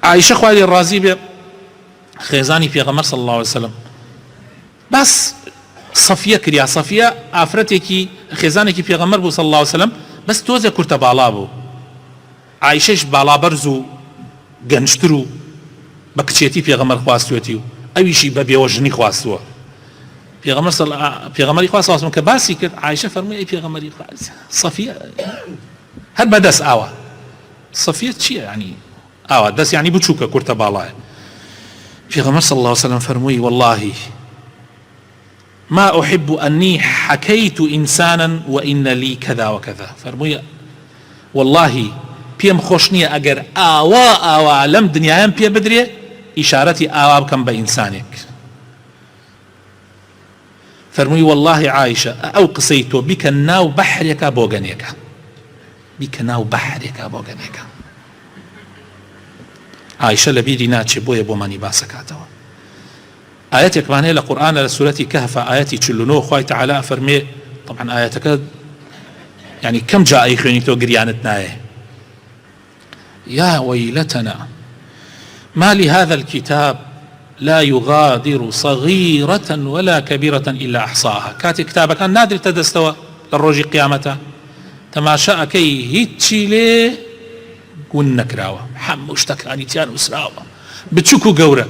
عائشة خوالي الرازي بي خيزاني في غمر صلى الله عليه وسلم بس صفية كريا صفية عفرتك خيزانك في غمر بو صلى الله عليه وسلم بس توزي كرت بالابو عائشەش باڵا بەرز و گەنجتر و بە کچێتی پێغەمبەر خواستوێتی و ئەویشی بە بێوەژنی خواستووە پێغەمبەری خوا سەڵڵاهو عەلەیهی وسەلەم کە باسی کرد عایشە فەرمووی ئەی پێغەمبەری خوا سەفیە هەر بەدەست ئاوە سەفیە چییە یعنی ئاوا دەست یعنی بچووکە کورتە باڵایە پێغەمبەر صلى الله عليه وسلم فەرمووی والله ما أحب أني حكيت إنسانا وإن لي كذا وكذا فەرمووی والله پێم خۆش نییە ئەگەر ئاوا لەم دنیایان پێ بدرێ ئیشارەتی ئاوا بکەم بە ئینسانێک فەرمووی والله عایشە ئەو قسەی تۆ بیکە ناو بەحرێکە بۆ گەنێکە بیکە ناو بەحرێکە بۆ گەنێکە عایشە لە بیری ناچێ بۆیە بۆمانی باسەکاتەوە ئاەتێکمانەیە لە قورئانە لە سورەتی کەهف ئاەتی 49 خوای تەعالا فەرمێ طبعا ئاەتەکە يعني كم جاء يخوني تو قريانت نايه يا ويلتنا ما لهذا الكتاب لا يغادر صغيرة ولا كبيرة إلا أحصاها كاتي كتابة كان نادر تدستوى للروج قيامته تماشاء كي هيتشي ليه قلنا كراوة حموشتك أنيتيان وسراوة بتشكو قورة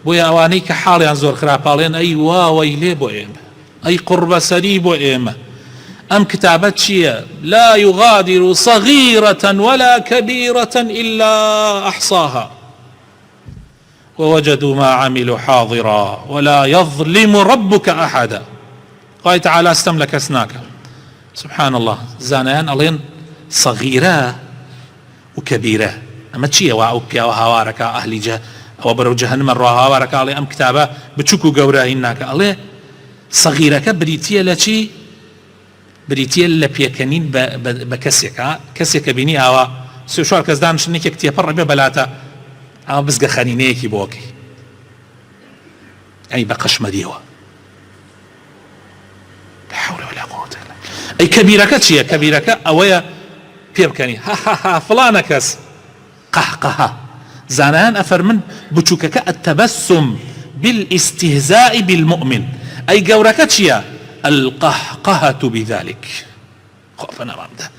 بويا أوانيك حالي أنزور خرابالين أي واويلي بو إيمة أي قرب سري بو إيمة أم كتابت شيء لا يغادر صغيرة ولا كبيرة إلا أحصاها ووجدوا ما عملوا حاضرا ولا يظلم ربك أحدا قال تعالى استملك أسناك سبحان الله زانيان ألين صغيرة وكبيرة أما تشيء وعوكيا وهوارك أهل وبرو جهنم الرهوارك ألي أم كتابة بتشكو قورا إنك ألي صغيرة كبريتية لشي بریتیە لە پێکەنین بە کەسێکە بینی ئاوا سێ چوار کەس دانیشتنێکێک تێپەڕ بێ بەلاتە ئەمە بزگە خەنینەیەکی بۆکەی ئەی بە قەشمەریەوە لا حول ولا قوة إلا بالله ئەی کەبیرەکە چییە کەبیرەکە ئەوەیە پێ بکەنی ها فڵانە کەس قەحقەها زانایان ئەفەرمن بچووکەکە التەبەسم بالاستهزاء بالمؤمن ئەی گەورەکە چییە القهقهة بذلك خوفنا رامده